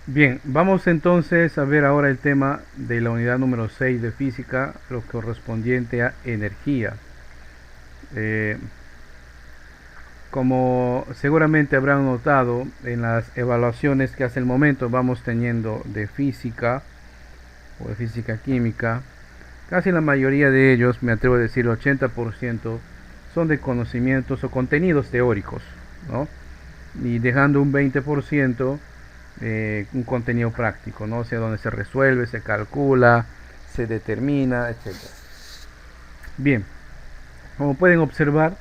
Bien, vamos entonces a ver ahora el tema de la unidad número 6 de física, lo correspondiente a energía. Eh, Como seguramente habrán notado en las evaluaciones que hasta el momento vamos teniendo de física o de física química, casi la mayoría de ellos, me atrevo a decir el 80%, son de conocimientos o contenidos teóricos, ¿no? Y dejando un 20% un contenido práctico, ¿no? O sea, donde se resuelve, se calcula, se determina, etcétera. Bien, como pueden observar,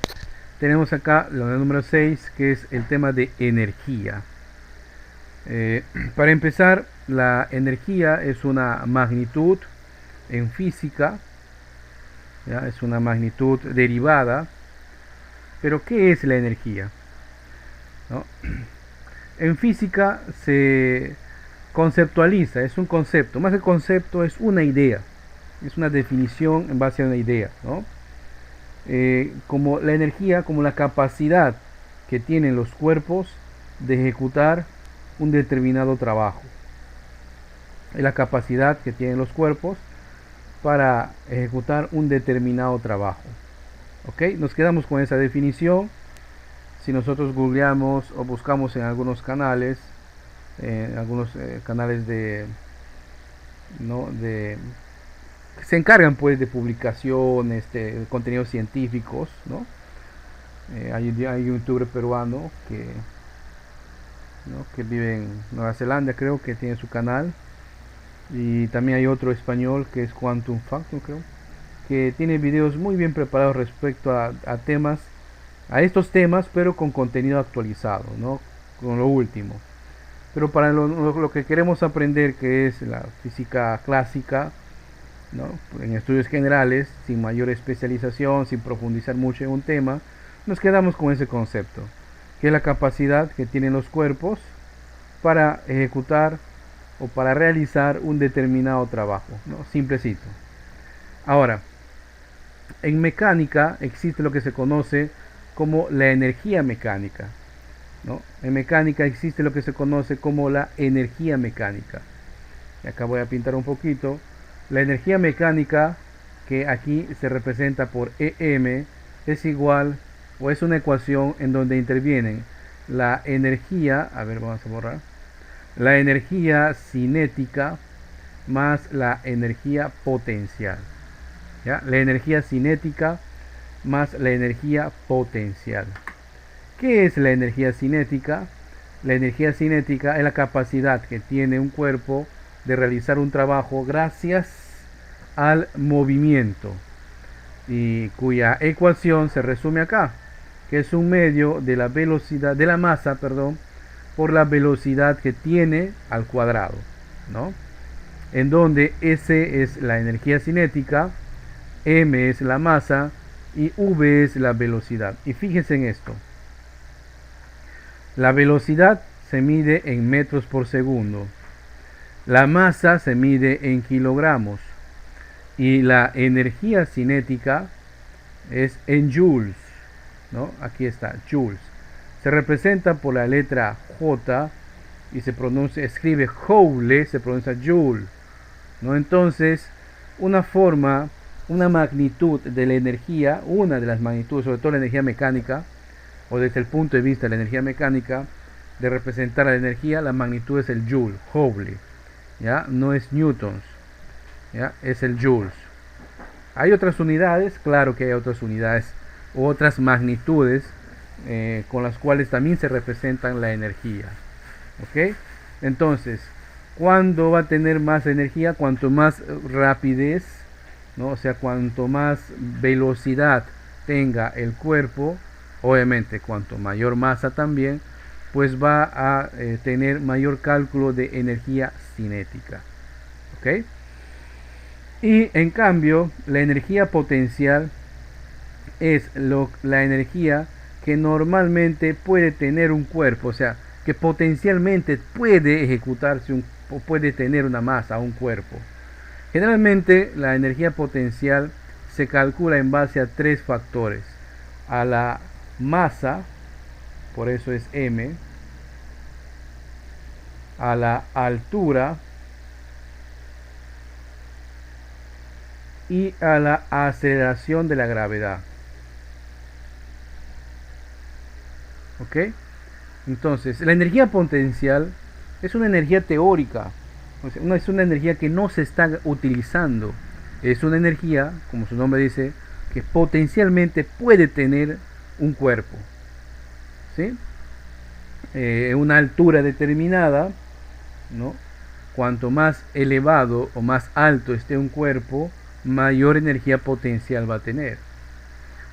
tenemos acá la número 6, que es el tema de energía. Para empezar, la energía es una magnitud en física, ¿ya? Es una magnitud derivada. Pero ¿qué es la energía? ¿No? En física se conceptualiza, es un concepto, más que concepto es una idea, es una definición en base a una idea, ¿no? Como la energía, como la capacidad que tienen los cuerpos de ejecutar un determinado trabajo. Es la capacidad que tienen los cuerpos para ejecutar un determinado trabajo. ¿Ok? Nos quedamos con esa definición. Si nosotros googleamos o buscamos en algunos canales, canales de, ¿no? de que se encargan pues de publicaciones, de contenidos científicos, ¿no? Hay un youtuber peruano ¿no? que vive en Nueva Zelanda, creo que tiene su canal, y también hay otro español que es Quantum Factor, creo, que tiene videos muy bien preparados respecto a temas, a estos temas, pero con contenido actualizado, ¿no? Con lo último. Pero para lo que queremos aprender, que es la física clásica, ¿no? En estudios generales, sin mayor especialización, sin profundizar mucho en un tema, nos quedamos con ese concepto, que es la capacidad que tienen los cuerpos para ejecutar o para realizar un determinado trabajo, ¿no? Simplecito. Ahora, en mecánica existe lo que se conoce como la energía mecánica, ¿no? En mecánica existe lo que se conoce como la energía mecánica. Y acá voy a pintar un poquito. La energía mecánica, que aquí se representa por EM, es igual o es una ecuación en donde intervienen la energía, a ver, vamos a borrar, la energía cinética más la energía potencial. ¿Ya? La energía cinética más la energía potencial. ¿Qué es la energía cinética? La energía cinética es la capacidad que tiene un cuerpo de realizar un trabajo gracias al movimiento, y cuya ecuación se resume acá, que es un medio de la velocidad de la masa, perdón, por la velocidad que tiene al cuadrado, ¿no? En donde S es la energía cinética, M es la masa y V es la velocidad. Y fíjense en esto. La velocidad se mide en metros por segundo. La masa se mide en kilogramos. Y la energía cinética es en joules, ¿no? Aquí está, joules. Se representa por la letra J y se pronuncia, escribe joule, se pronuncia joule, ¿no? Entonces, una forma, una magnitud de la energía, una de las magnitudes, sobre todo la energía mecánica, o desde el punto de vista de la energía mecánica, de representar la energía, la magnitud es el joule, joule, ¿ya? No es newtons, ¿ya? Es el joules. Hay otras unidades, claro que hay otras unidades, otras magnitudes con las cuales también se representan la energía. ¿Ok? Entonces, ¿cuándo va a tener más energía? Cuanto más rapidez, ¿no? O sea, cuanto más velocidad tenga el cuerpo, obviamente cuanto mayor masa también, pues va a tener mayor cálculo de energía cinética. ¿Ok? Y en cambio, la energía potencial es la energía que normalmente puede tener un cuerpo, o sea, que potencialmente puede ejecutarse o puede tener una masa, un cuerpo. Generalmente la energía potencial se calcula en base a tres factores: a la masa, por eso es M, a la altura y a la aceleración de la gravedad. ¿Ok? Entonces, la energía potencial es una energía teórica, o sea, es una energía que no se está utilizando. Es una energía, como su nombre dice, que potencialmente puede tener un cuerpo, ¿sí? Una altura determinada, ¿no? Cuanto más elevado o más alto esté un cuerpo, mayor energía potencial va a tener.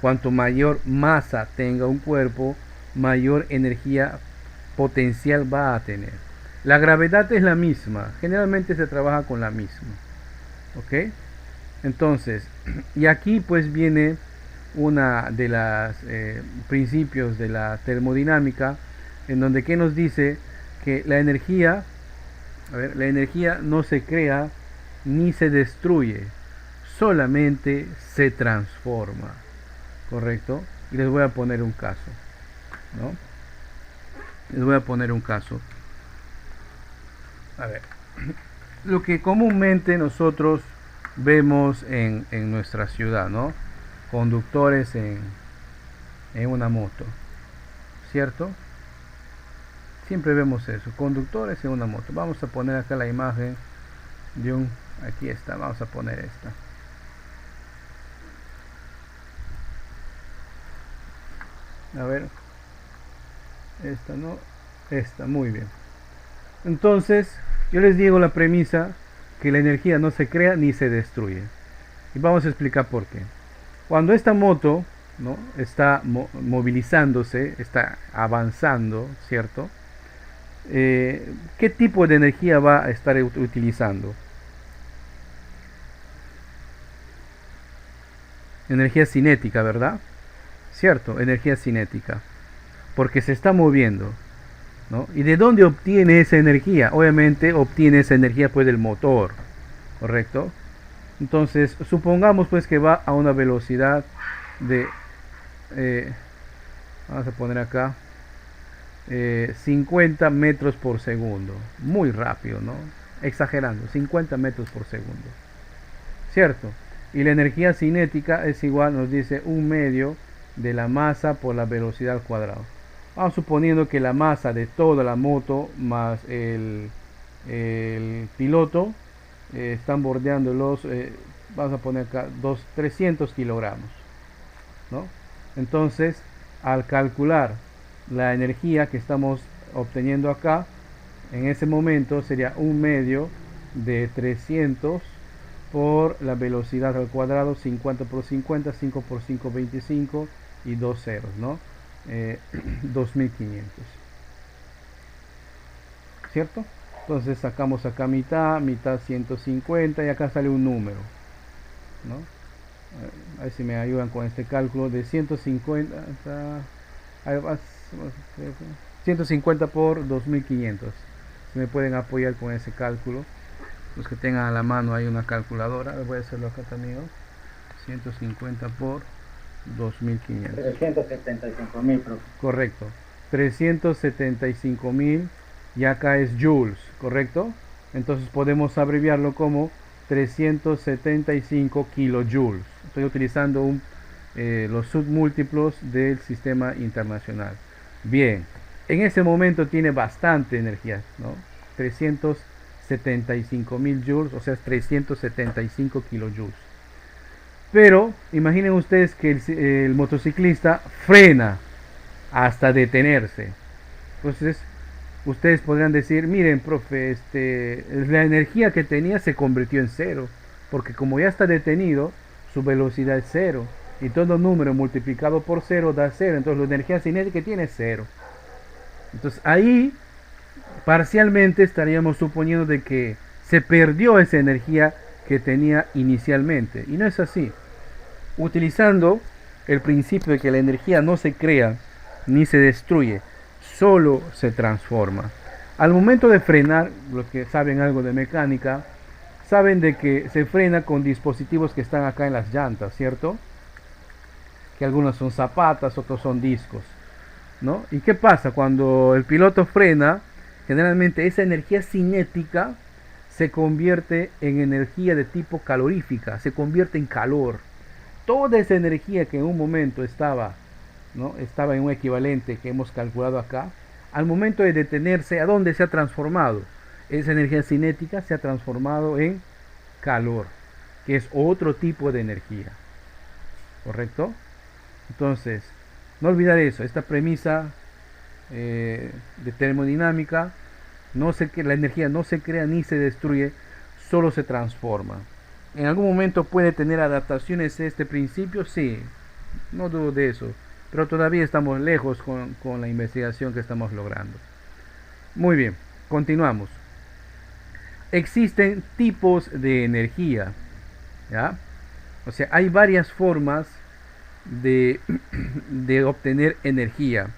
Cuanto mayor masa tenga un cuerpo, mayor energía potencial va a tener. La gravedad es la misma, generalmente se trabaja con la misma. ¿Ok? Entonces, y aquí pues viene una de las principios de la termodinámica, en donde que nos dice que la energía, la energía no se crea ni se destruye, solamente se transforma. ¿Correcto? Y les voy a poner un caso, ¿no? Les voy a poner un caso. A ver, lo que comúnmente nosotros vemos en nuestra ciudad, ¿no? Conductores en una moto, ¿cierto? Siempre vemos eso, conductores en una moto. Vamos a poner acá la imagen de un... Aquí está, vamos a poner esta. A ver, esta no, esta, muy bien. Entonces, yo les digo la premisa que la energía no se crea ni se destruye. Y vamos a explicar por qué. Cuando esta moto, ¿no?, está movilizándose, está avanzando, ¿cierto? ¿Qué tipo de energía va a estar utilizando? Energía cinética, ¿verdad? Cierto, energía cinética. Porque se está moviendo, ¿no? ¿Y de dónde obtiene esa energía? Obviamente obtiene esa energía pues del motor, ¿correcto? Entonces, supongamos pues que va a una velocidad de, vamos a poner acá, 50 metros por segundo. Muy rápido, ¿no? Exagerando, 50 metros por segundo. ¿Cierto? Y la energía cinética es igual, nos dice, 1/2 de la masa por la velocidad al cuadrado. Vamos suponiendo que la masa de toda la moto más el piloto están bordeando los, vamos a poner acá, 300 kilogramos, ¿no? Entonces, al calcular la energía que estamos obteniendo acá, en ese momento sería 1/2 de 300 por la velocidad al cuadrado, 50 por 50, 5 por 5, 25 y 2 ceros, ¿no? 2500, ¿cierto? Entonces sacamos acá mitad, mitad 150 y acá sale un número, ¿no? A ver si me ayudan con este cálculo de 150, 150 por 2500. Si me pueden apoyar con ese cálculo, los que tengan a la mano hay una calculadora, voy a hacerlo acá también, ¿no? 150 por 2500. 375.000, profe. Correcto. 375.000 y acá es joules, ¿correcto? Entonces podemos abreviarlo como 375 kilojoules. Estoy utilizando los submúltiplos del sistema internacional. Bien, en ese momento tiene bastante energía, ¿no? 375.000 joules, o sea, 375 kilojoules. Pero imaginen ustedes que el motociclista frena hasta detenerse. Entonces, ustedes podrían decir, miren, profe, la energía que tenía se convirtió en cero, porque como ya está detenido, su velocidad es cero, y todo número multiplicado por cero da cero, entonces la energía cinética que tiene es cero. Entonces ahí, parcialmente estaríamos suponiendo de que se perdió esa energía que tenía inicialmente, y no es así. Utilizando el principio de que la energía no se crea ni se destruye, solo se transforma. Al momento de frenar, los que saben algo de mecánica, saben de que se frena con dispositivos que están acá en las llantas, ¿cierto? Que algunos son zapatas, otros son discos, ¿no? ¿Y qué pasa? Cuando el piloto frena, generalmente esa energía cinética se convierte en energía de tipo calorífica, se convierte en calor. Toda esa energía que en un momento estaba, ¿no? Estaba en un equivalente que hemos calculado acá, al momento de detenerse, ¿a dónde se ha transformado? Esa energía cinética se ha transformado en calor, que es otro tipo de energía, ¿correcto? Entonces, no olvidar eso, esta premisa de termodinámica, la energía no se crea ni se destruye, solo se transforma. ¿En algún momento puede tener adaptaciones este principio? Sí, no dudo de eso, pero todavía estamos lejos con la investigación que estamos logrando. Muy bien, continuamos. Existen tipos de energía, ¿ya? O sea, hay varias formas de, de obtener energía.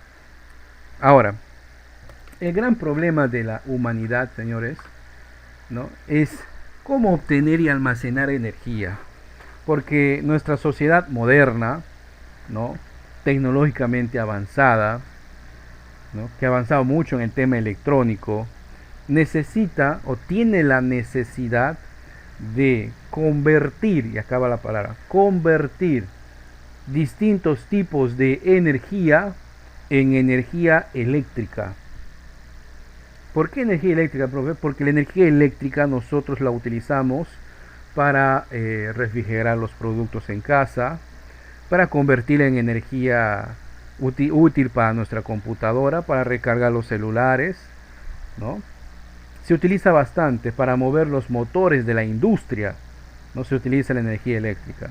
Ahora, el gran problema de la humanidad, señores, ¿no? Es cómo obtener y almacenar energía. Porque nuestra sociedad moderna, ¿no? Tecnológicamente avanzada, ¿no? Que ha avanzado mucho en el tema electrónico, necesita o tiene la necesidad de convertir, y acaba la palabra, convertir distintos tipos de energía en energía eléctrica. ¿Por qué energía eléctrica, profe? Porque la energía eléctrica nosotros la utilizamos para refrigerar los productos en casa, para convertirla en energía útil para nuestra computadora, para recargar los celulares, ¿no? Se utiliza bastante para mover los motores de la industria, no se utiliza la energía eléctrica.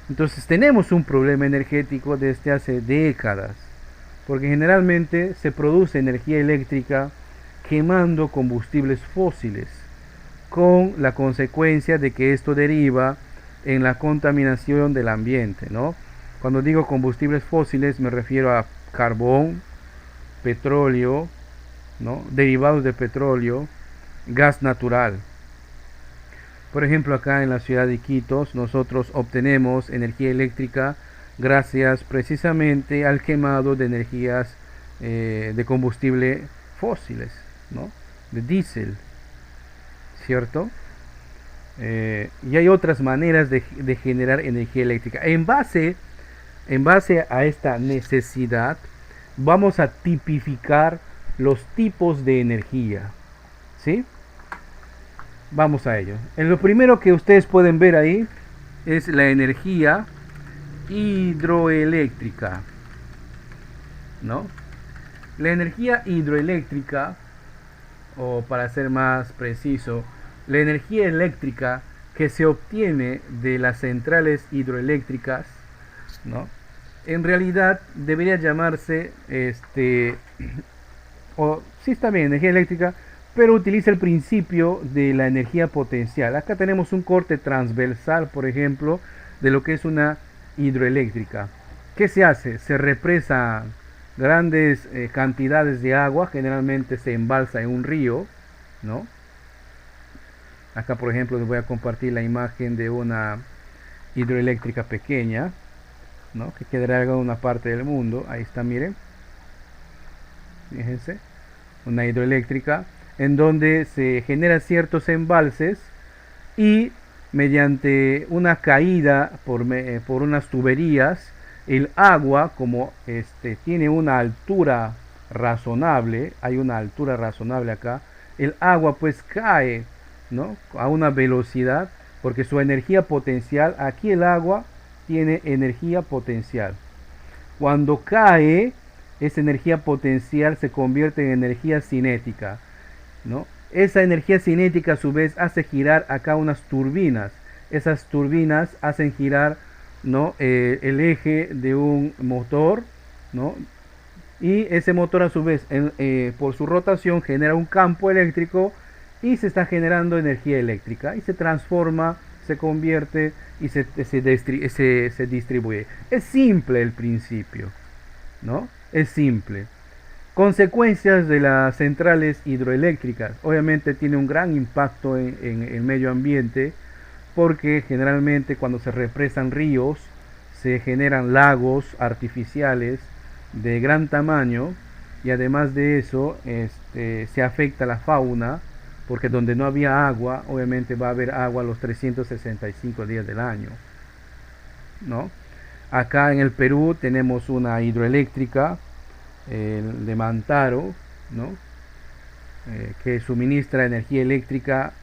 Entonces tenemos un problema energético desde hace décadas, porque generalmente se produce energía eléctrica quemando combustibles fósiles, con la consecuencia de que esto deriva en la contaminación del ambiente, ¿no? Cuando digo combustibles fósiles me refiero a carbón, petróleo, ¿no? Derivados de petróleo, gas natural. Por ejemplo, acá en la ciudad de Iquitos nosotros obtenemos energía eléctrica gracias precisamente al quemado de energías de combustible fósiles, ¿no? De diésel, ¿cierto? Y hay otras maneras de generar energía eléctrica. En base a esta necesidad, vamos a tipificar los tipos de energía, ¿sí? Vamos a ello. En lo primero que ustedes pueden ver ahí es la energía hidroeléctrica, ¿no? La energía hidroeléctrica, o para ser más preciso, la energía eléctrica que se obtiene de las centrales hidroeléctricas, ¿no? En realidad debería llamarse o sí está bien, energía eléctrica, pero utiliza el principio de la energía potencial. Acá tenemos un corte transversal, por ejemplo, de lo que es una hidroeléctrica. ¿Qué se hace? Se represa grandes cantidades de agua, generalmente se embalsa en un río, ¿no? Acá, por ejemplo, les voy a compartir la imagen de una hidroeléctrica pequeña, ¿no? Que quedará en una parte del mundo. Ahí está, miren. Fíjense, una hidroeléctrica en donde se generan ciertos embalses y mediante una caída por unas tuberías, el agua, como tiene una altura razonable, hay una altura razonable acá, el agua pues cae, ¿no? A una velocidad, porque su energía potencial, aquí el agua tiene energía potencial. Cuando cae, esa energía potencial se convierte en energía cinética, ¿no? Esa energía cinética a su vez hace girar acá unas turbinas. Esas turbinas hacen girar, ¿no? El eje de un motor, ¿no? Y ese motor a su vez por su rotación genera un campo eléctrico y se está generando energía eléctrica y se transforma, se convierte y se distribuye. Es simple el principio, ¿no? Es simple. Consecuencias de las centrales hidroeléctricas. Obviamente tiene un gran impacto en el medio ambiente, porque generalmente cuando se represan ríos se generan lagos artificiales de gran tamaño y además de eso se afecta la fauna, porque donde no había agua, obviamente va a haber agua los 365 días del año, ¿no? Acá en el Perú tenemos una hidroeléctrica, de Mantaro, ¿no? Que suministra energía eléctrica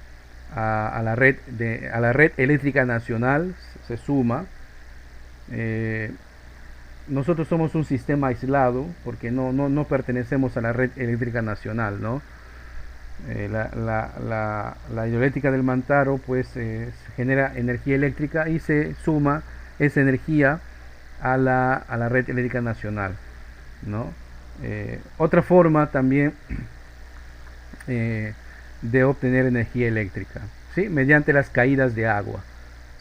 a la red eléctrica nacional, se suma. Eh, Nosotros somos un sistema aislado porque no pertenecemos a la red eléctrica nacional, ¿no? La hidroeléctrica del Mantaro pues genera energía eléctrica y se suma esa energía a la red eléctrica nacional, ¿no? Otra forma también de obtener energía eléctrica, ¿sí? Mediante las caídas de agua,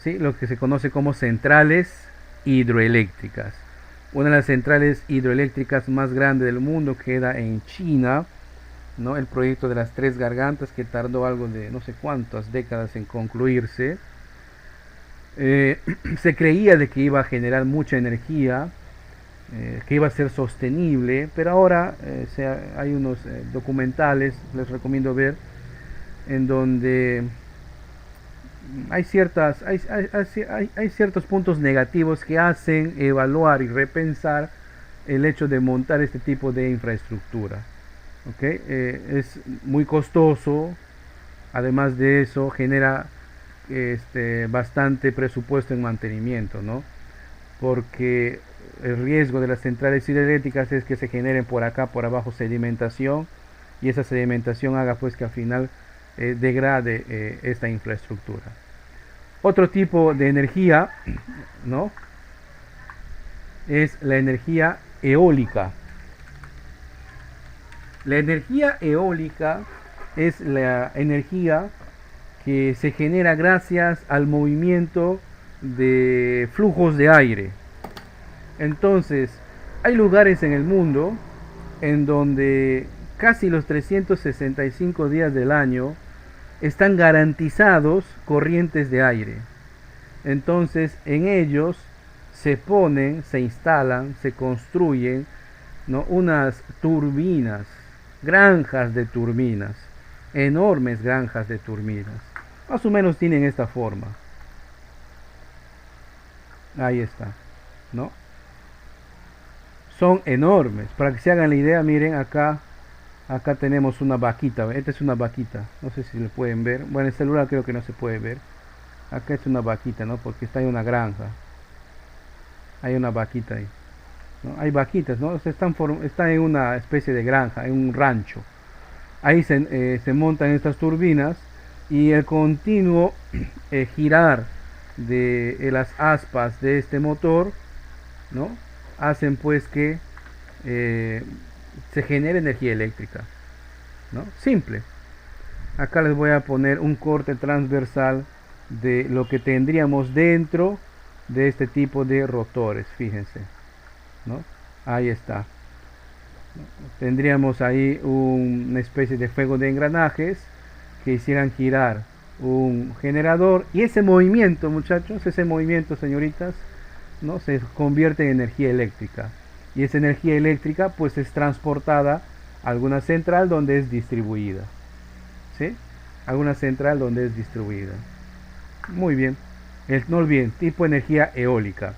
¿sí? Lo que se conoce como centrales hidroeléctricas. Una de las centrales hidroeléctricas más grandes del mundo queda en China, ¿no? El proyecto de las Tres Gargantas, que tardó algo de no sé cuántas décadas en concluirse. Se creía de que iba a generar mucha energía, que iba a ser sostenible, pero ahora hay unos documentales, les recomiendo ver, en donde hay ciertos puntos negativos que hacen evaluar y repensar el hecho de montar este tipo de infraestructura. ¿Okay? Es muy costoso, además de eso genera bastante presupuesto en mantenimiento, ¿no? Porque el riesgo de las centrales hidroeléctricas es que se generen por acá, por abajo, sedimentación, y esa sedimentación haga pues que al final degrade esta infraestructura. Otro tipo de energía, ¿no? Es la energía eólica. La energía eólica es la energía que se genera gracias al movimiento de flujos de aire. Entonces, hay lugares en el mundo en donde casi los 365 días del año están garantizados corrientes de aire. Entonces, en ellos se instalan, se construyen, ¿no? Unas turbinas, granjas de turbinas, enormes granjas de turbinas. Más o menos tienen esta forma. Ahí está, ¿no? Son enormes. Para que se hagan la idea, miren acá. Acá tenemos una vaquita. Esta es una vaquita. No sé si le pueden ver. Bueno, el celular creo que no se puede ver. Acá es una vaquita, ¿no? Porque está en una granja. Hay una vaquita ahí, ¿no? Hay vaquitas, ¿no? Está en una especie de granja, en un rancho. Ahí se montan estas turbinas y el continuo girar de las aspas de este motor, ¿no? Hacen pues que se genere energía eléctrica, ¿no? Simple. Acá les voy a poner un corte transversal de lo que tendríamos dentro de este tipo de rotores, fíjense, ¿no? Ahí está. Tendríamos ahí una especie de fuego de engranajes que hicieran girar un generador, y ese movimiento, muchachos, ese movimiento, señoritas, ¿no? Se convierte en energía eléctrica, y esa energía eléctrica pues es transportada a alguna central donde es distribuida, ¿sí? Alguna central donde es distribuida. Muy bien. No olviden, tipo de energía eólica.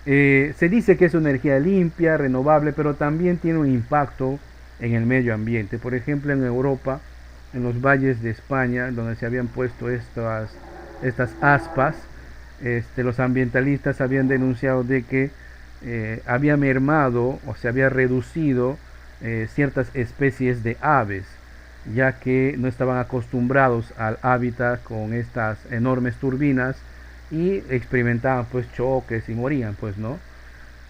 Se dice que es una energía limpia, renovable, pero también tiene un impacto en el medio ambiente. Por ejemplo, en Europa, en los valles de España, donde se habían puesto estas aspas, los ambientalistas habían denunciado de que había mermado o se había reducido ciertas especies de aves, ya que no estaban acostumbrados al hábitat con estas enormes turbinas y experimentaban pues choques y morían, pues, ¿no?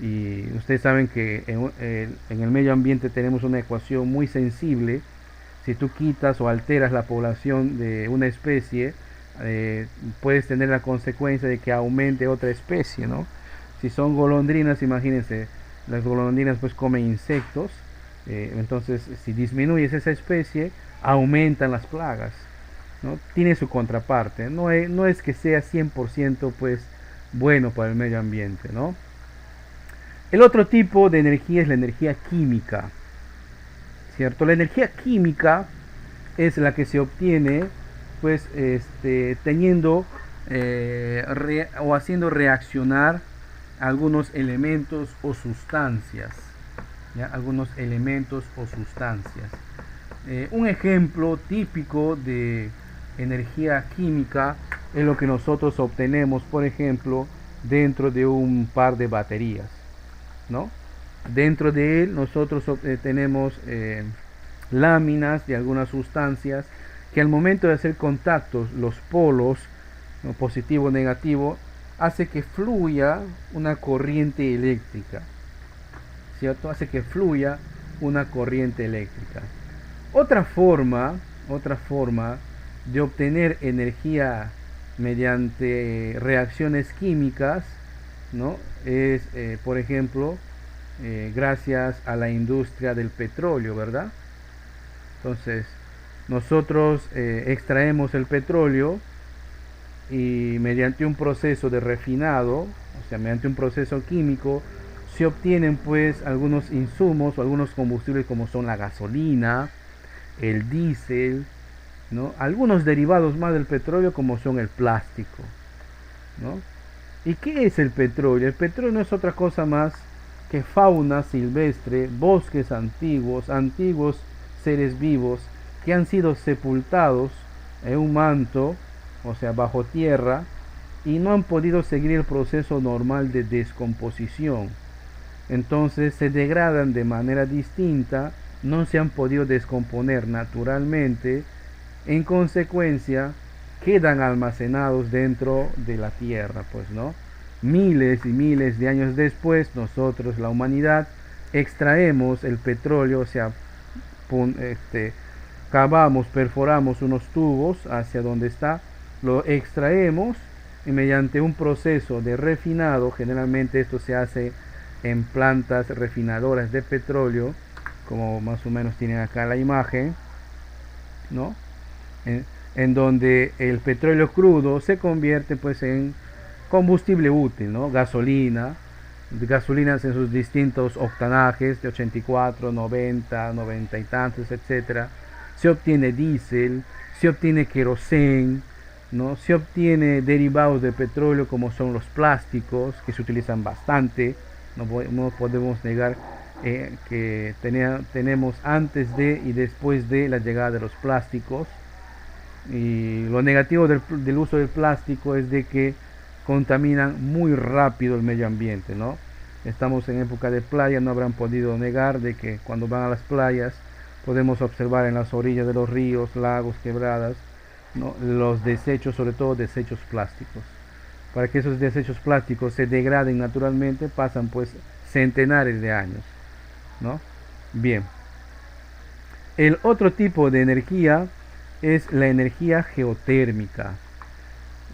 Y ustedes saben que en el medio ambiente tenemos una ecuación muy sensible. Si tú quitas o alteras la población de una especie, puedes tener la consecuencia de que aumente otra especie, ¿no? Si son golondrinas, imagínense, las golondrinas pues comen insectos, entonces si disminuyes esa especie, aumentan las plagas, ¿no? Tiene su contraparte, no es que sea 100% pues bueno para el medio ambiente, ¿no? El otro tipo de energía es la energía química. ¿cierto? La energía química es la que se obtiene pues teniendo o haciendo reaccionar algunos elementos o sustancias, ¿ya? Algunos elementos o sustancias. Un ejemplo típico de energía química es lo que nosotros obtenemos, por ejemplo, dentro de un par de baterías, ¿no? Dentro de él nosotros tenemos láminas de algunas sustancias que al momento de hacer contactos, los polos, ¿no? Positivo o negativo, hace que fluya una corriente eléctrica, ¿cierto? Hace que fluya una corriente eléctrica. Otra forma de obtener energía mediante reacciones químicas, ¿no? Es, por ejemplo, gracias a la industria del petróleo, ¿verdad? Entonces, nosotros extraemos el petróleo y mediante un proceso de refinado, o sea, mediante un proceso químico, se obtienen pues algunos insumos o algunos combustibles como son la gasolina, el diésel, ¿no? Algunos derivados más del petróleo como son el plástico, ¿no? ¿Y qué es el petróleo? El petróleo no es otra cosa más que fauna silvestre, bosques antiguos, antiguos seres vivos que han sido sepultados en un manto, o sea, bajo tierra, y no han podido seguir el proceso normal de descomposición. Entonces se degradan de manera distinta, no se han podido descomponer naturalmente, en consecuencia quedan almacenados dentro de la tierra, pues, ¿no? Miles y miles de años después, nosotros, la humanidad, extraemos el petróleo, o sea, cavamos, perforamos unos tubos hacia donde está, lo extraemos y mediante un proceso de refinado, generalmente esto se hace en plantas refinadoras de petróleo, como más o menos tienen acá la imagen, ¿no? En donde el petróleo crudo se convierte pues en combustible útil, ¿no? Gasolinas en sus distintos octanajes de 84, 90, 90 y tantos, etcétera. Se obtiene diésel, se obtiene querosén, ¿no? Se obtiene derivados de petróleo como son los plásticos, que se utilizan bastante. No podemos negar que tenemos antes de y después de la llegada de los plásticos. Y lo negativo del uso del plástico es de que contaminan muy rápido el medio ambiente, ¿no? Estamos en época de playa, no habrán podido negar de que cuando van a las playas podemos observar en las orillas de los ríos, lagos, quebradas, ¿no? Los desechos, sobre todo desechos plásticos. Para que esos desechos plásticos se degraden naturalmente pasan pues centenares de años, ¿no? Bien. El otro tipo de energía es la energía geotérmica.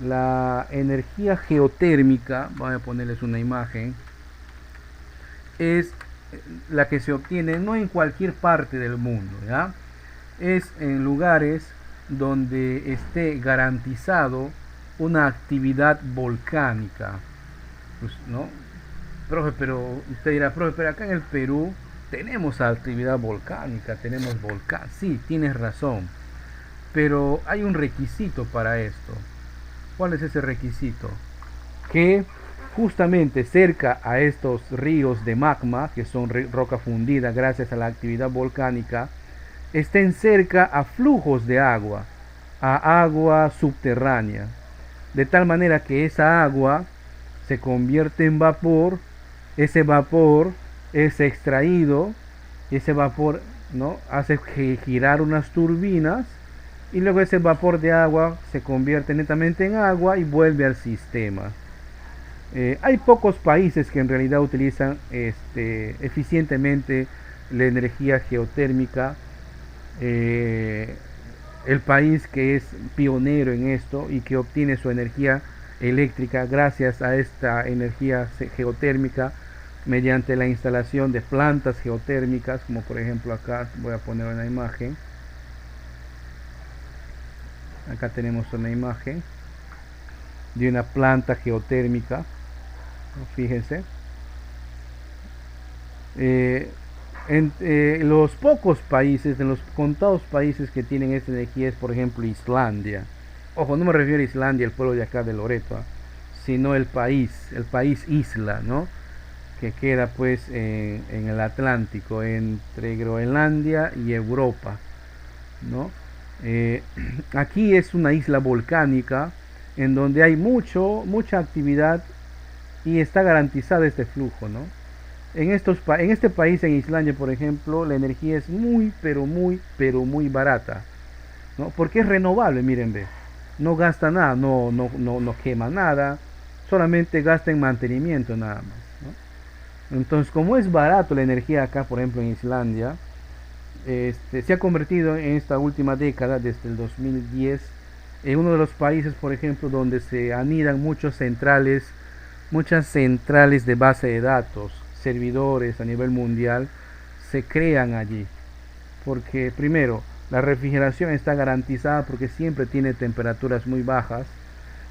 La energía geotérmica, voy a ponerles una imagen, es la que se obtiene no en cualquier parte del mundo, ¿ya? Es en lugares donde esté garantizado una actividad volcánica, pues, ¿no? Profe, pero usted dirá, profe, pero acá en el Perú tenemos actividad volcánica, tenemos volcán. Sí, tienes razón, pero hay un requisito para esto. ¿Cuál es ese requisito? Que justamente cerca a estos ríos de magma, que son roca fundida gracias a la actividad volcánica, estén cerca a flujos de agua, a agua subterránea, de tal manera que esa agua se convierte en vapor, ese vapor es extraído, ese vapor, ¿no? Hace girar unas turbinas y luego ese vapor de agua se convierte netamente en agua y vuelve al sistema. Hay pocos países que en realidad utilizan eficientemente la energía geotérmica. El país que es pionero en esto y que obtiene su energía eléctrica gracias a esta energía geotérmica mediante la instalación de plantas geotérmicas, como por ejemplo acá voy a poner una imagen. Acá tenemos una imagen de una planta geotérmica, fíjense. Los pocos países, de los contados países que tienen esta energía es, por ejemplo, Islandia. Ojo, no me refiero a Islandia, el pueblo de acá de Loreto, sino el país isla, ¿no? Que queda pues en el Atlántico, entre Groenlandia y Europa, ¿no? Eh, Aquí es una isla volcánica en donde hay mucha actividad y está garantizado este flujo, ¿no? En este país, en Islandia, por ejemplo, la energía es pero muy barata, ¿no? Porque es renovable, miren, ve. No gasta nada, no quema nada, solamente gasta en mantenimiento nada más, ¿no? Entonces, como es barato la energía acá, por ejemplo, en Islandia, se ha convertido en esta última década, desde el 2010, en uno de los países, por ejemplo, donde se anidan muchas centrales de base de datos, servidores a nivel mundial, se crean allí. Porque primero, la refrigeración está garantizada porque siempre tiene temperaturas muy bajas.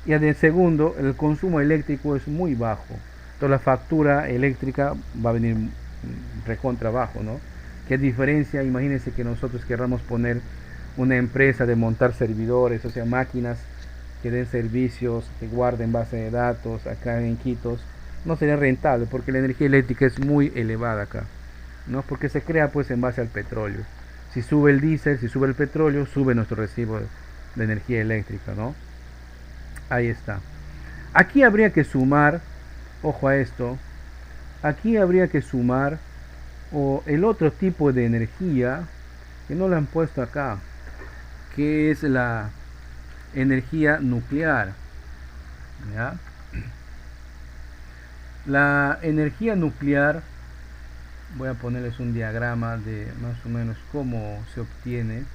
Y de segundo, el consumo eléctrico es muy bajo. Entonces la factura eléctrica va a venir recontra bajo, ¿no? ¿Qué diferencia? Imagínense que nosotros querramos poner una empresa de montar servidores, o sea, máquinas que den servicios, que guarden base de datos acá en Quitos. No sería rentable porque la energía eléctrica es muy elevada acá, ¿no? Porque se crea pues en base al petróleo. Si sube el diésel, si sube el petróleo, sube nuestro recibo de energía eléctrica, ¿no? Ahí está. Aquí habría que sumar, ojo a esto, aquí habría que sumar o el otro tipo de energía que no la han puesto acá, que es la energía nuclear, ¿ya? La energía nuclear, voy a ponerles un diagrama de más o menos cómo se obtiene.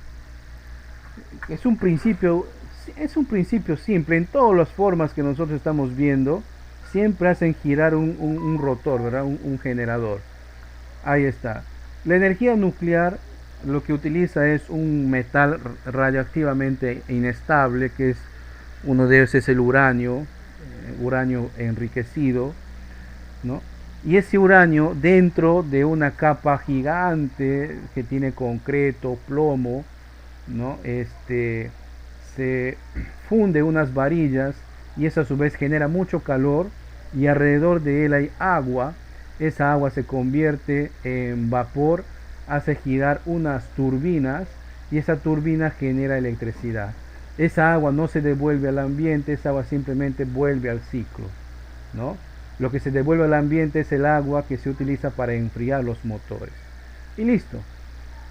Es un principio, es un principio simple. En todas las formas que nosotros estamos viendo, siempre hacen girar un rotor, ¿verdad? Un generador. Ahí está. La energía nuclear lo que utiliza es un metal radioactivamente inestable, que es uno de ellos es el uranio, uranio enriquecido, ¿no? Y ese uranio dentro de una capa gigante que tiene concreto, plomo, ¿no? Se funde unas varillas y eso a su vez genera mucho calor y alrededor de él hay agua. Esa agua se convierte en vapor, hace girar unas turbinas y esa turbina genera electricidad. Esa agua no se devuelve al ambiente, esa agua simplemente vuelve al ciclo, ¿no? Lo que se devuelve al ambiente es el agua que se utiliza para enfriar los motores. Y listo.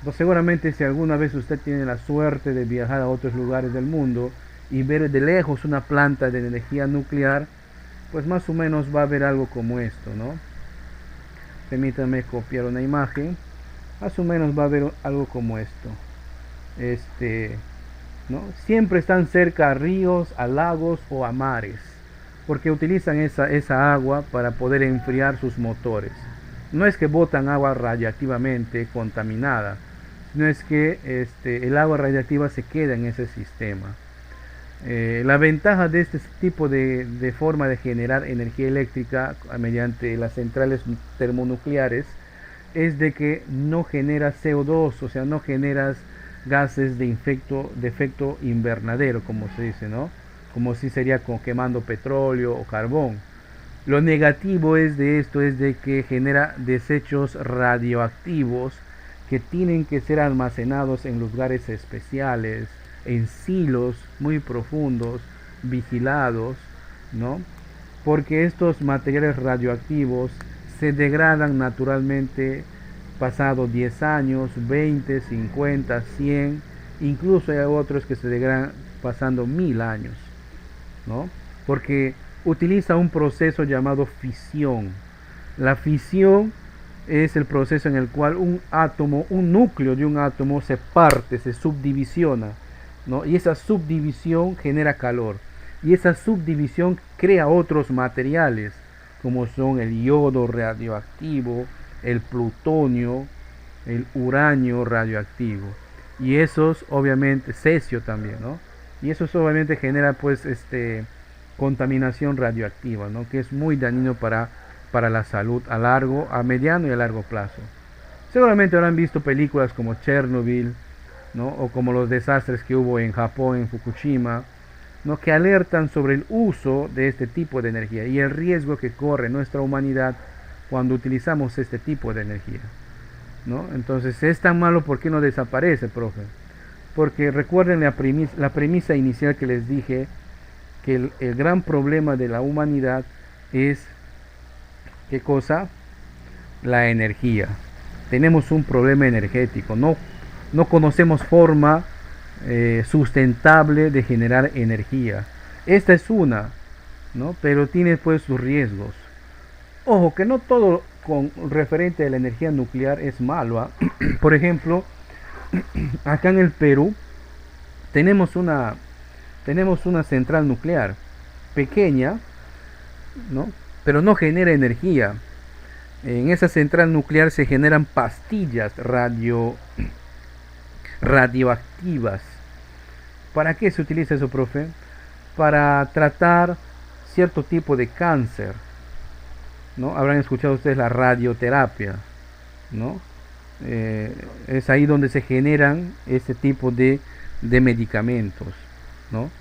Pues seguramente si alguna vez usted tiene la suerte de viajar a otros lugares del mundo y ver de lejos una planta de energía nuclear, pues más o menos va a ver algo como esto, ¿no? Permítanme copiar una imagen. Más o menos va a haber algo como esto. ¿No? Siempre están cerca a ríos, a lagos o a mares, porque utilizan esa agua para poder enfriar sus motores. No es que botan agua radiactivamente contaminada, sino es que el agua radiactiva se queda en ese sistema. La ventaja de este tipo de forma de generar energía eléctrica mediante las centrales termonucleares es de que no generas CO2, o sea, no generas gases de efecto invernadero, como se dice, ¿no? Como si sería con quemando petróleo o carbón. Lo negativo es de esto es de que genera desechos radioactivos que tienen que ser almacenados en lugares especiales, en silos muy profundos, vigilados, ¿no? Porque estos materiales radioactivos se degradan naturalmente pasado 10 años, 20, 50, 100, incluso hay otros que se degradan pasando 1000 años, ¿no? Porque utiliza un proceso llamado fisión. La fisión es el proceso en el cual un átomo, un núcleo de un átomo se parte, se subdivisiona, ¿no? Y esa subdivisión genera calor. Y esa subdivisión crea otros materiales, como son el yodo radioactivo, el plutonio, el uranio radioactivo. Y esos obviamente, cesio también, ¿no? Y eso obviamente genera pues contaminación radioactiva, ¿no? Que es muy dañino para la salud a mediano y a largo plazo. Seguramente habrán visto películas como Chernobyl, ¿no? O como los desastres que hubo en Japón, en Fukushima, ¿no? Que alertan sobre el uso de este tipo de energía y el riesgo que corre nuestra humanidad cuando utilizamos este tipo de energía, ¿no? Entonces, es tan malo, ¿por qué no desaparece, profe? Porque recuerden la premisa inicial que les dije, que el gran problema de la humanidad es, ¿qué cosa? La energía. Tenemos un problema energético, no conocemos forma sustentable de generar energía. Esta es una, ¿no? Pero tiene pues sus riesgos. Ojo, que no todo con referente a la energía nuclear es malo, ¿ah? Por ejemplo, acá en el Perú tenemos una, tenemos una central nuclear pequeña, ¿no? Pero no genera energía. En esa central nuclear se generan pastillas radioactivas. ¿Para qué se utiliza eso, profe? Para tratar cierto tipo de cáncer, ¿no? Habrán escuchado ustedes la radioterapia, ¿no? Es ahí donde se generan este tipo de medicamentos, ¿no?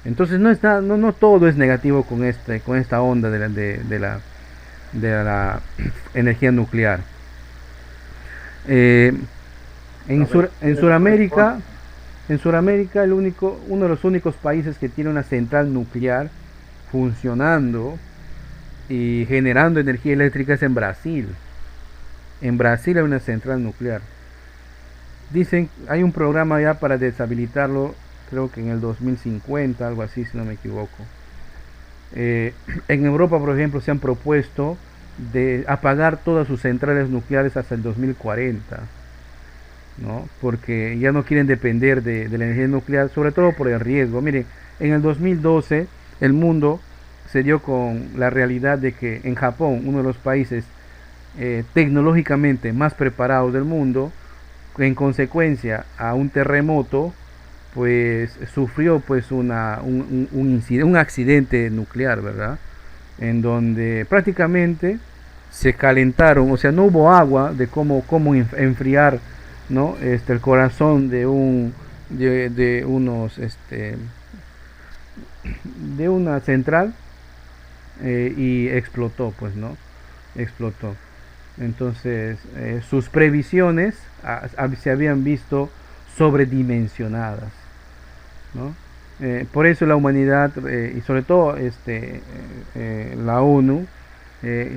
Entonces no todo es negativo con esta onda de la energía nuclear. Eh, en Sudamérica, uno de los únicos países que tiene una central nuclear funcionando y generando energía eléctrica es en Brasil. En Brasil hay una central nuclear. Dicen, hay un programa ya para deshabilitarlo, creo que en el 2050, algo así, si no me equivoco. En Europa, por ejemplo, se han propuesto de apagar todas sus centrales nucleares hasta el 2040, ¿no? Porque ya no quieren depender de la energía nuclear, sobre todo por el riesgo. Miren, en el 2012 el mundo se dio con la realidad de que en Japón, uno de los países tecnológicamente más preparados del mundo, en consecuencia a un terremoto, pues sufrió pues un accidente nuclear, ¿verdad? En donde prácticamente se calentaron, o sea, no hubo agua de cómo enfriar, ¿no? El corazón de unos de una central, y explotó, pues, ¿no? Explotó. Entonces, sus previsiones se habían visto sobredimensionadas, ¿no? Por eso la humanidad, y sobre todo la ONU,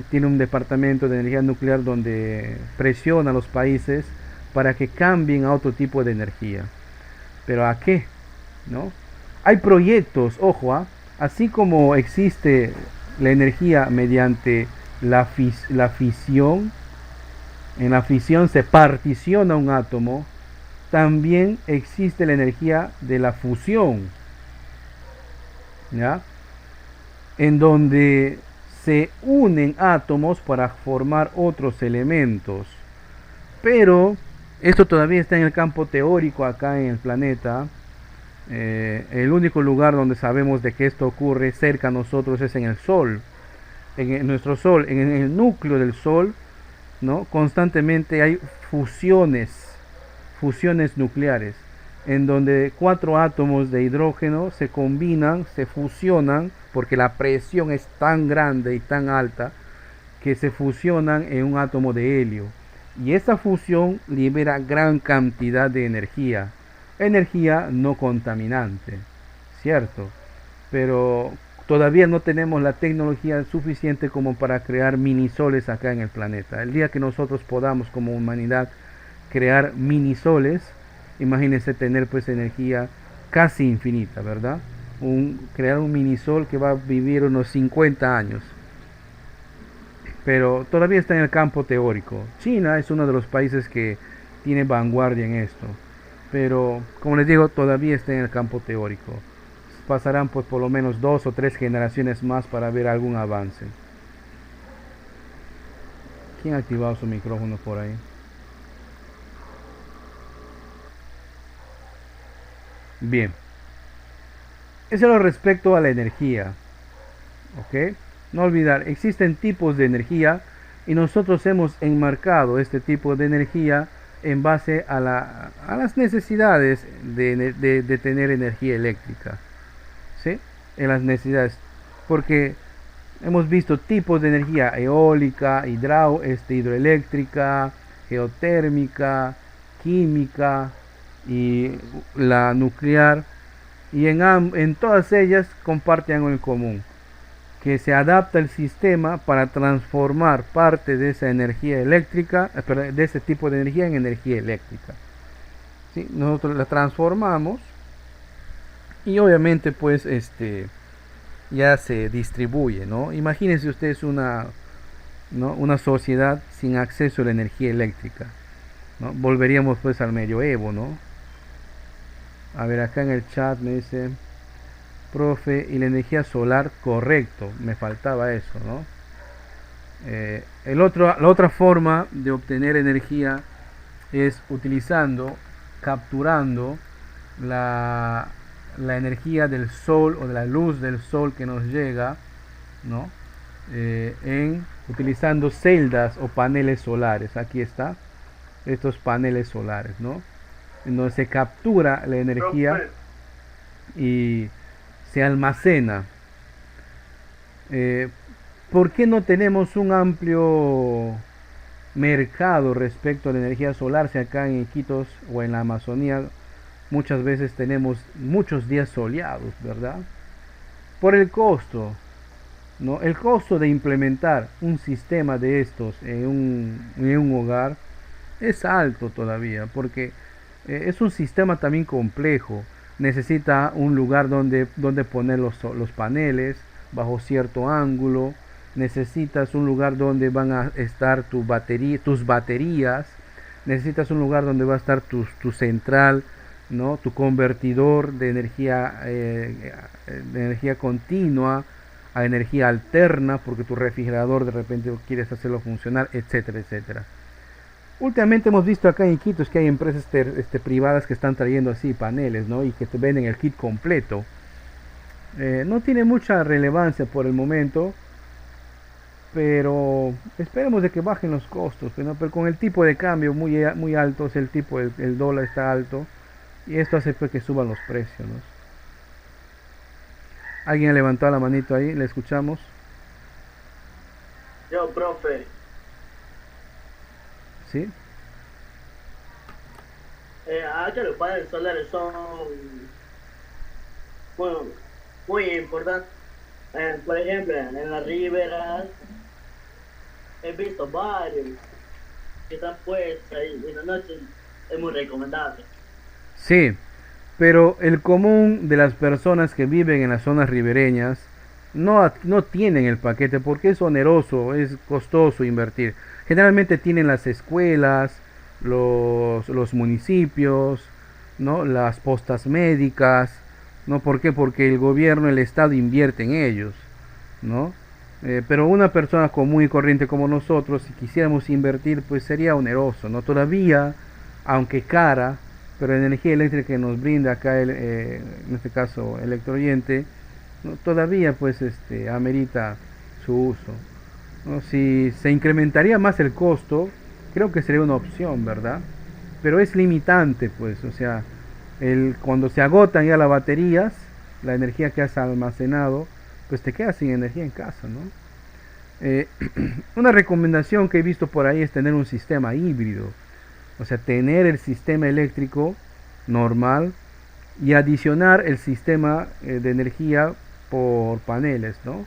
tiene un departamento de energía nuclear donde presiona a los países para que cambien a otro tipo de energía. ¿Pero a qué? ¿No? Hay proyectos, ojo, así como existe la energía mediante la fisión, en la fisión se particiona un átomo, también existe la energía de la fusión, ¿ya? En donde se unen átomos para formar otros elementos. Pero esto todavía está en el campo teórico acá en el planeta. El único lugar donde sabemos de que esto ocurre cerca a nosotros es en el Sol. En nuestro Sol, en el núcleo del Sol, ¿no? Constantemente hay fusiones nucleares, en donde 4 átomos de hidrógeno se combinan, se fusionan, porque la presión es tan grande y tan alta que se fusionan en un átomo de helio. Y esa fusión libera gran cantidad de energía no contaminante, ¿cierto? Pero todavía no tenemos la tecnología suficiente como para crear minisoles acá en el planeta. El día que nosotros podamos como humanidad crear minisoles, imagínense tener pues energía casi infinita, ¿verdad? Crear un minisol que va a vivir unos 50 años. Pero todavía está en el campo teórico. China es uno de los países que tiene vanguardia en esto. Pero, como les digo, todavía está en el campo teórico. Pasarán pues por lo menos 2 o 3 generaciones más para ver algún avance. ¿Quién ha activado su micrófono por ahí? Bien. Eso es lo respecto a la energía. ¿Ok? No olvidar, existen tipos de energía y nosotros hemos enmarcado este tipo de energía en base a las necesidades de tener energía eléctrica, ¿sí? En las necesidades, porque hemos visto tipos de energía eólica, hidroeléctrica, geotérmica, química y la nuclear, y en todas ellas comparten algo en común, que se adapta el sistema para transformar parte de esa energía eléctrica, de ese tipo de energía en energía eléctrica. ¿Sí? Nosotros la transformamos y obviamente pues ya se distribuye, ¿no? Imagínense ustedes ¿no? una sociedad sin acceso a la energía eléctrica, ¿no? Volveríamos pues al medioevo, ¿no? A ver, acá en el chat me dice, profe, y la energía solar, correcto, me faltaba eso, ¿no? La otra forma de obtener energía es capturando la, la energía del sol o de la luz del sol que nos llega, ¿no? Utilizando celdas o paneles solares. Aquí está, estos paneles solares, ¿no? En donde se captura la energía y se almacena. ¿Por qué no tenemos un amplio mercado respecto a la energía solar? Si acá en Iquitos o en la Amazonía muchas veces tenemos muchos días soleados, ¿verdad? Por el costo, ¿no? El costo de implementar un sistema de estos en un hogar es alto todavía, porque es un sistema también complejo. Necesita un lugar donde poner los paneles bajo cierto ángulo. Necesitas un lugar donde van a estar tus baterías. Necesitas un lugar donde va a estar tu central, ¿no? Tu convertidor de energía continua a energía alterna, porque tu refrigerador de repente quieres hacerlo funcionar, etcétera, etcétera. Últimamente hemos visto acá en Iquitos que hay empresas privadas que están trayendo así paneles, ¿no? Y que te venden el kit completo. No tiene mucha relevancia por el momento, pero esperemos de que bajen los costos, ¿no? Pero con el tipo de cambio muy alto, el dólar está alto, y esto hace pues, que suban los precios, ¿no? ¿Alguien ha levantado la manito ahí? ¿Le escuchamos? Yo, profe. ¿Sí? Acá los paneles solares son bueno, muy importantes. Por ejemplo, en las riberas he visto varios que están puestos ahí en la noche. Es muy recomendable. Sí, pero el común de las personas que viven en las zonas ribereñas no tienen el paquete porque es oneroso, es costoso invertir. Generalmente tienen las escuelas, los municipios, ¿no? Las postas médicas, ¿no? ¿Por qué? Porque el gobierno, el Estado invierte en ellos, ¿no? Pero una persona común y corriente como nosotros, si quisiéramos invertir, pues sería oneroso, ¿no? Todavía, aunque cara, pero la energía eléctrica que nos brinda acá, en este caso Electrooriente, ¿no? Todavía pues amerita su uso, ¿no? Si se incrementaría más el costo, creo que sería una opción, ¿verdad? Pero es limitante, pues, o sea, cuando se agotan ya las baterías, la energía que has almacenado, pues te quedas sin energía en casa, ¿no? Una recomendación que he visto por ahí es tener un sistema híbrido, o sea, tener el sistema eléctrico normal y adicionar el sistema de energía por paneles, ¿no?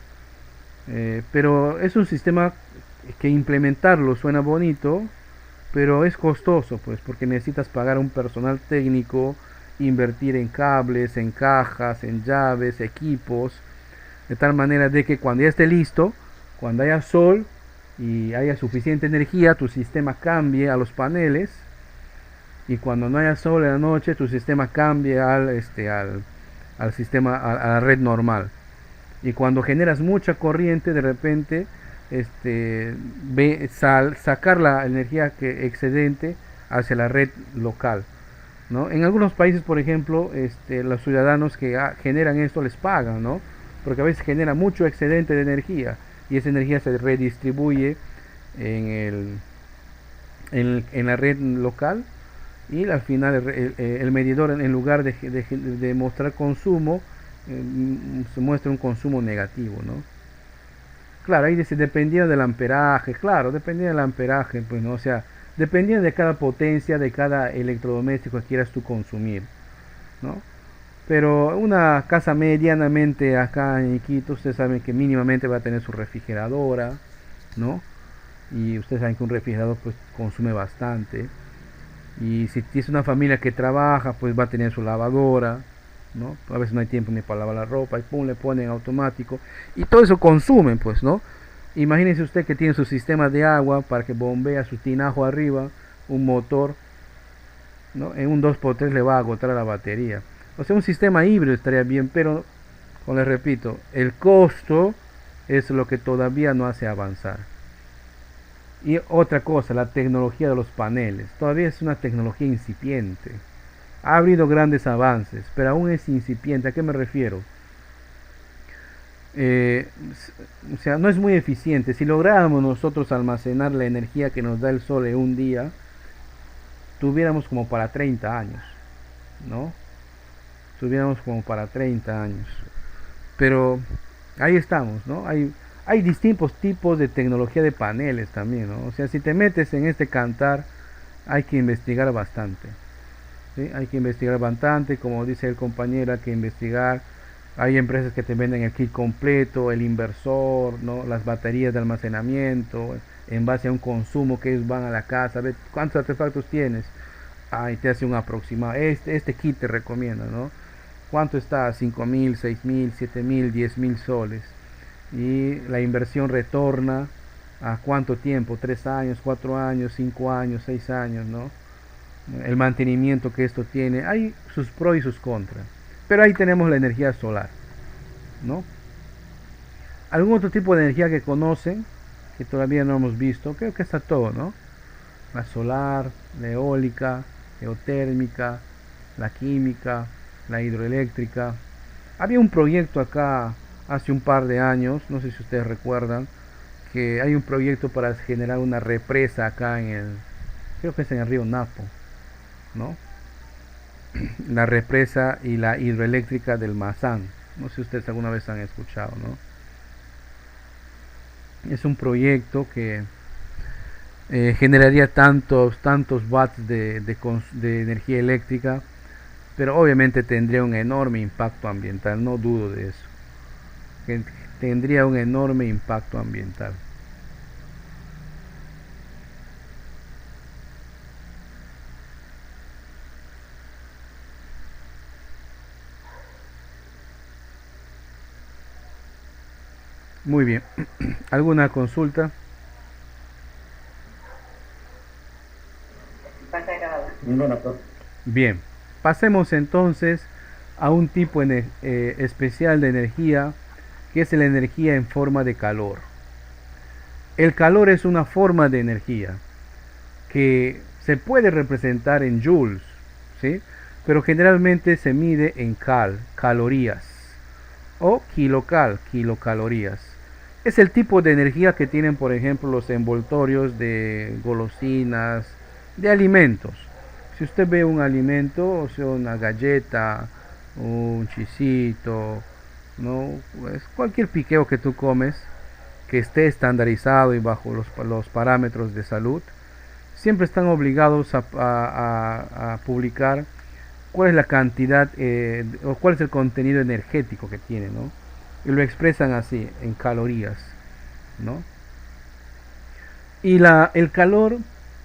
Pero es un sistema que implementarlo suena bonito, pero es costoso, pues, porque necesitas pagar a un personal técnico, invertir en cables, en cajas, en llaves, equipos, de tal manera de que cuando ya esté listo, cuando haya sol y haya suficiente energía, tu sistema cambie a los paneles, y cuando no haya sol en la noche, tu sistema cambie al sistema, a la red normal. Y cuando generas mucha corriente, de repente sacar la energía excedente hacia la red local, ¿no? En algunos países, por ejemplo, los ciudadanos que generan esto les pagan, ¿no? Porque a veces genera mucho excedente de energía y esa energía se redistribuye en en la red local, y al final el medidor, en lugar de mostrar consumo, se muestra un consumo negativo, ¿no? Claro, ahí dice, dependía del amperaje, claro, dependía del amperaje, pues, ¿no? O sea, dependía de cada potencia, de cada electrodoméstico que quieras tú consumir, ¿no? Pero una casa medianamente acá en Iquitos, ustedes saben que mínimamente va a tener su refrigeradora, ¿no? Y ustedes saben que un refrigerador pues consume bastante. Y si es una familia que trabaja, pues va a tener su lavadora, ¿no? A veces no hay tiempo ni para lavar la ropa y pum, le ponen automático. Y todo eso consumen, pues, ¿no? Imagínese usted que tiene su sistema de agua para que bombea su tinajo arriba, un motor, ¿no? En un 2x3 le va a agotar la batería. O sea, un sistema híbrido estaría bien, pero, como les repito, el costo es lo que todavía no hace avanzar. Y otra cosa, la tecnología de los paneles. Todavía es una tecnología incipiente. Ha habido grandes avances, pero aún es incipiente. ¿A qué me refiero? Eh, o sea, no es muy eficiente. Si lográramos nosotros almacenar la energía que nos da el sol en un día, tuviéramos como para 30 años, ¿no? Tuviéramos como para 30 años. Pero ahí estamos, ¿no? Hay distintos tipos de tecnología de paneles también, ¿no? O sea, si te metes en este cantar, hay que investigar bastante, ¿sí? Hay que investigar bastante, como dice el compañero, hay que investigar. Hay empresas que te venden el kit completo, el inversor, ¿no? Las baterías de almacenamiento, en base a un consumo que ellos van a la casa, a ver cuántos artefactos tienes. Y te hace un aproximado. Este kit te recomienda, ¿no? ¿Cuánto está? 5.000, 6.000, 7.000, 10.000 soles. Y la inversión retorna a cuánto tiempo, 3 años, 4 años, 5 años, 6 años, ¿no? El mantenimiento que esto tiene, hay sus pros y sus contras. Pero ahí tenemos la energía solar, ¿no? ¿Algún otro tipo de energía que conocen que todavía no hemos visto? Creo que está todo, ¿no? La solar, la eólica, geotérmica, la química, la hidroeléctrica. Había un proyecto acá hace un par de años, no sé si ustedes recuerdan, que hay un proyecto para generar una represa acá creo que es en el río Napo, ¿no? La represa y la hidroeléctrica del Mazán. No sé si ustedes alguna vez han escuchado, ¿no? Es un proyecto que generaría tantos watts de energía eléctrica, pero obviamente tendría un enorme impacto ambiental, no dudo de eso. Que tendría un enorme impacto ambiental. Muy bien. ¿Alguna consulta? Ninguna, profe. Bien. Pasemos entonces a un tipo especial de energía, que es la energía en forma de calor. El calor es una forma de energía que se puede representar en joules, ¿sí? Pero generalmente se mide en calorías, o kilocalorías. Es el tipo de energía que tienen, por ejemplo, los envoltorios de golosinas, de alimentos. Si usted ve un alimento, o sea, una galleta, un chisito, ¿no? Pues cualquier piqueo que tú comes, que esté estandarizado y bajo los parámetros de salud, siempre están obligados a publicar cuál es la cantidad o cuál es el contenido energético que tiene, ¿no? Y lo expresan así, en calorías, ¿no? Y el calor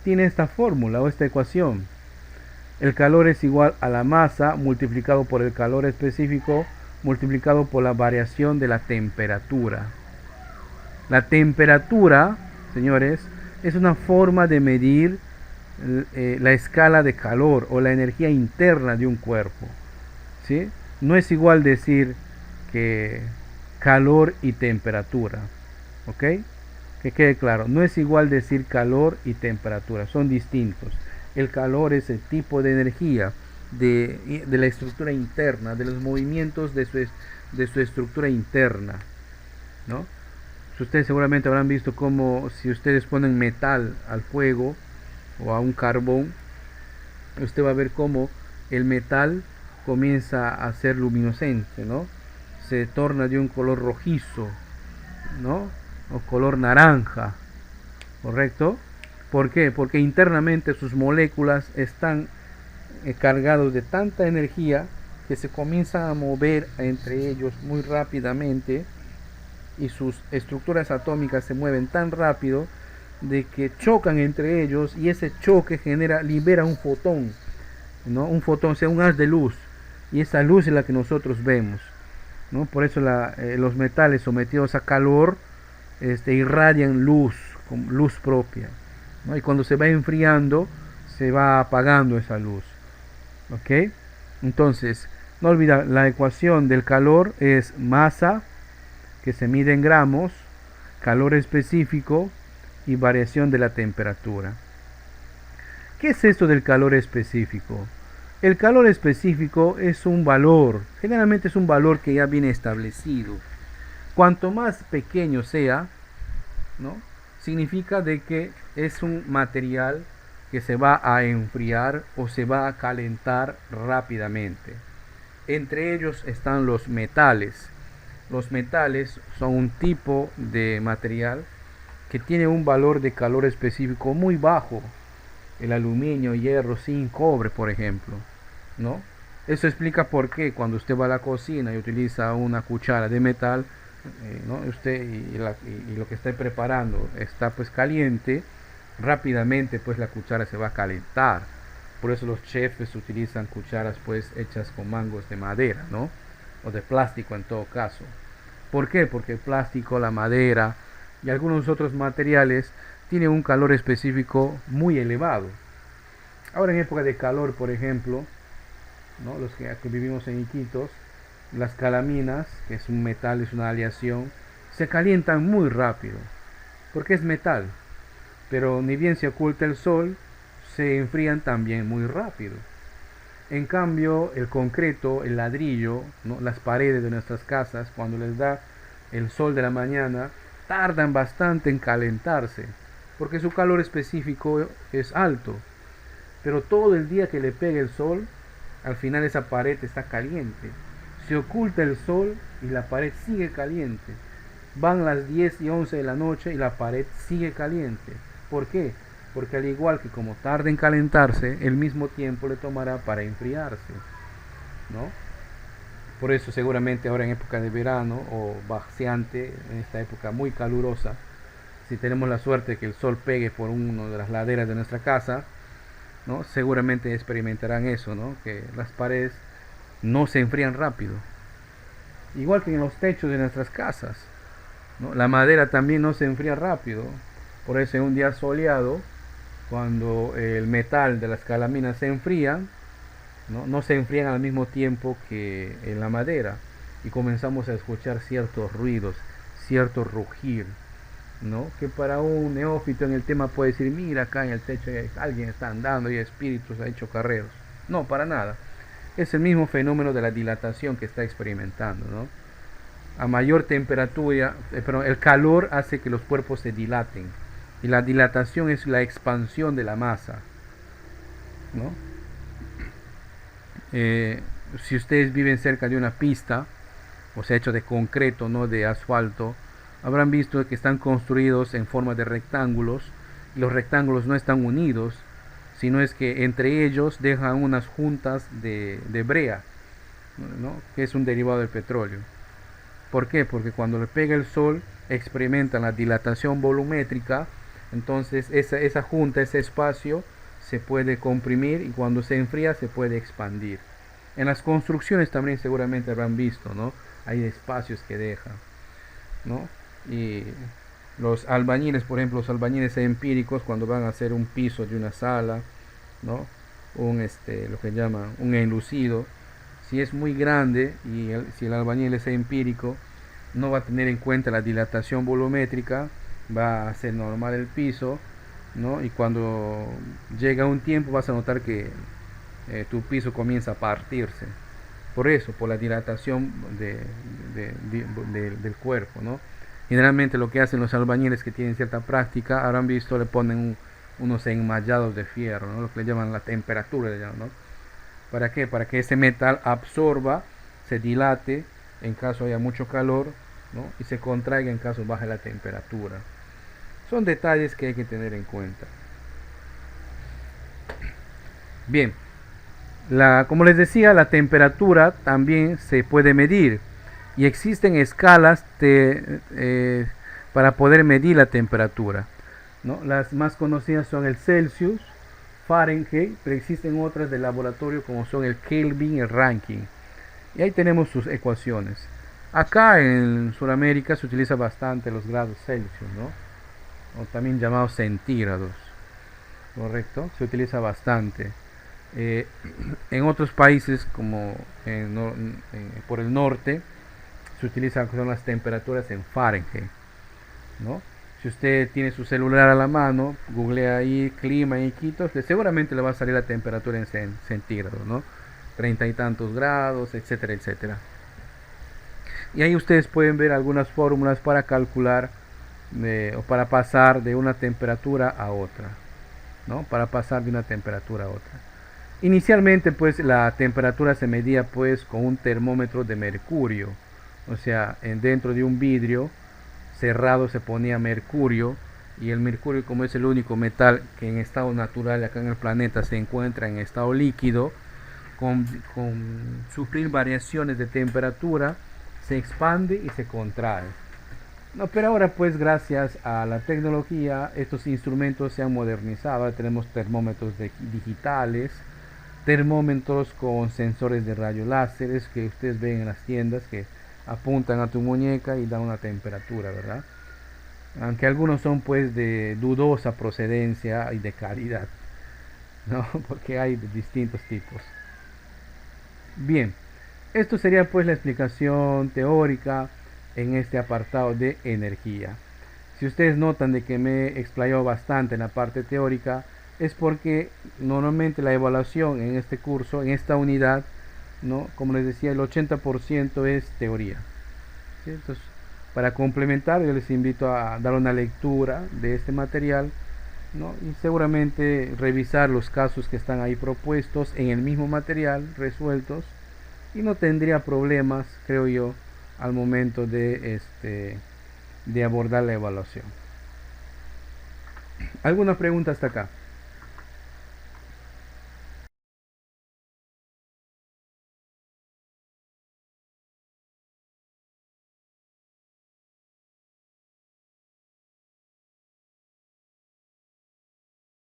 tiene esta fórmula o esta ecuación. El calor es igual a la masa multiplicado por el calor específico multiplicado por la variación de la temperatura. La temperatura, señores, es una forma de medir la escala de calor o la energía interna de un cuerpo, ¿sí? No es igual decir que calor y temperatura, ¿ok? Que quede claro, no es igual decir calor y temperatura, son distintos. El calor es el tipo de energía de la estructura interna, de los movimientos de su estructura interna, ¿no? Ustedes seguramente habrán visto cómo si ustedes ponen metal al fuego o a un carbón, usted va a ver cómo el metal comienza a ser luminiscente, ¿no? Se torna de un color rojizo, ¿no? O color naranja, ¿correcto? ¿Por qué? Porque internamente sus moléculas están cargados de tanta energía que se comienzan a mover entre ellos muy rápidamente y sus estructuras atómicas se mueven tan rápido de que chocan entre ellos y ese choque libera un fotón, ¿no? Un fotón, o sea, un haz de luz, y esa luz es la que nosotros vemos, ¿no? Por eso los metales sometidos a calor irradian luz, con luz propia, ¿no? Y cuando se va enfriando, se va apagando esa luz. ¿Ok? Entonces, no olvidar, la ecuación del calor es masa, que se mide en gramos, calor específico y variación de la temperatura. ¿Qué es esto del calor específico? El calor específico es un valor, generalmente es un valor que ya viene establecido. Cuanto más pequeño sea, ¿no? Significa de que es un material que se va a enfriar o se va a calentar rápidamente. Entre ellos están los metales. Los metales son un tipo de material que tiene un valor de calor específico muy bajo. El aluminio, hierro, zinc, cobre, por ejemplo, ¿no? Eso explica por qué cuando usted va a la cocina y utiliza una cuchara de metal, ¿no? Usted y lo que está preparando está pues caliente, rápidamente pues la cuchara se va a calentar. Por eso los chefs utilizan cucharas pues hechas con mangos de madera, ¿no? O de plástico en todo caso. ¿Por qué? Porque el plástico, la madera y algunos otros materiales tienen un calor específico muy elevado. Ahora en época de calor, por ejemplo, ¿no? Los que vivimos en Iquitos, las calaminas, que es un metal, es una aleación, se calientan muy rápido, porque es metal, pero ni bien se oculta el sol, se enfrían también muy rápido. En cambio, el concreto, el ladrillo, ¿no? Las paredes de nuestras casas, cuando les da el sol de la mañana, tardan bastante en calentarse, porque su calor específico es alto. Pero todo el día que le pegue el sol, al final esa pared está caliente. Se oculta el sol y la pared sigue caliente. Van las 10 y 11 de la noche y la pared sigue caliente. ¿Por qué? Porque al igual que como tarda en calentarse, el mismo tiempo le tomará para enfriarse, ¿no? Por eso seguramente ahora en época de verano o vaciante, en esta época muy calurosa, si tenemos la suerte de que el sol pegue por una de las laderas de nuestra casa, ¿no? Seguramente experimentarán eso, ¿no? Que las paredes no se enfrían rápido. Igual que en los techos de nuestras casas, ¿no? La madera también no se enfría rápido. Por eso en un día soleado, cuando el metal de las calaminas se enfría, no se enfrían al mismo tiempo que en la madera. Y comenzamos a escuchar ciertos ruidos, cierto rugir, ¿no? Que para un neófito en el tema puede decir, mira, acá en el techo alguien está andando y espíritus ha hecho carreros. No, para nada. Es el mismo fenómeno de la dilatación que está experimentando, ¿no? A mayor temperatura, el calor hace que los cuerpos se dilaten. Y la dilatación es la expansión de la masa, ¿no? Si ustedes viven cerca de una pista, o sea, hecho de concreto, no de asfalto, habrán visto que están construidos en forma de rectángulos. Y los rectángulos no están unidos, sino es que entre ellos dejan unas juntas de brea, ¿no? Que es un derivado del petróleo. ¿Por qué? Porque cuando le pega el sol experimentan la dilatación volumétrica, entonces esa junta, ese espacio se puede comprimir y cuando se enfría se puede expandir. En las construcciones también seguramente habrán visto, ¿no? Hay espacios que dejan, ¿no? Y los albañiles, por ejemplo, los albañiles empíricos cuando van a hacer un piso de una sala, ¿no? Lo que llaman un enlucido, si es muy grande y si el albañil es empírico, no va a tener en cuenta la dilatación volumétrica, va a hacer normal el piso, ¿no? Y cuando llega un tiempo vas a notar que tu piso comienza a partirse. Por eso, por la dilatación del cuerpo, ¿no? Generalmente lo que hacen los albañiles que tienen cierta práctica, habrán visto, le ponen unos enmallados de fierro, ¿no? Lo que le llaman la temperatura, ¿no? ¿Para qué? Para que ese metal absorba, se dilate en caso haya mucho calor, ¿no? Y se contraiga en caso baje la temperatura. Son detalles que hay que tener en cuenta. Bien, como les decía, la temperatura también se puede medir y existen escalas para poder medir la temperatura, ¿no? Las más conocidas son el Celsius, Fahrenheit, pero existen otras de laboratorio como son el Kelvin y el Rankine. Y ahí tenemos sus ecuaciones. Acá en Sudamérica se utiliza bastante los grados Celsius, ¿no? O también llamados centígrados, ¿correcto? Se utiliza bastante. Eh, en otros países como por el norte se utilizan son las temperaturas en Fahrenheit, ¿no? Si usted tiene su celular a la mano, googlea ahí clima en Iquitos, seguramente le va a salir la temperatura en centígrados, ¿no? 30 y tantos grados, etcétera, etcétera. Y ahí ustedes pueden ver algunas fórmulas para calcular o para pasar de una temperatura a otra, ¿no? Para pasar de una temperatura a otra. Inicialmente pues la temperatura se medía pues con un termómetro de mercurio, o sea, dentro de un vidrio cerrado se ponía mercurio, y el mercurio, como es el único metal que en estado natural acá en el planeta se encuentra en estado líquido, con sufrir variaciones de temperatura se expande y se contrae. No, pero ahora pues gracias a la tecnología estos instrumentos se han modernizado. Ahora tenemos termómetros digitales, termómetros con sensores de rayos láseres que ustedes ven en las tiendas, que apuntan a tu muñeca y dan una temperatura, ¿verdad? Aunque algunos son pues de dudosa procedencia y de calidad, ¿no? Porque hay de distintos tipos. Bien, esto sería pues la explicación teórica en este apartado de energía. Si ustedes notan de que me he explayado bastante en la parte teórica, es porque normalmente la evaluación en este curso, en esta unidad, ¿no? Como les decía, el 80% es teoría, ¿sí? Entonces, para complementar, yo les invito a dar una lectura de este material, ¿no? Y seguramente revisar los casos que están ahí propuestos en el mismo material, resueltos, y no tendría problemas, creo yo, al momento de abordar la evaluación. ¿Alguna pregunta hasta acá?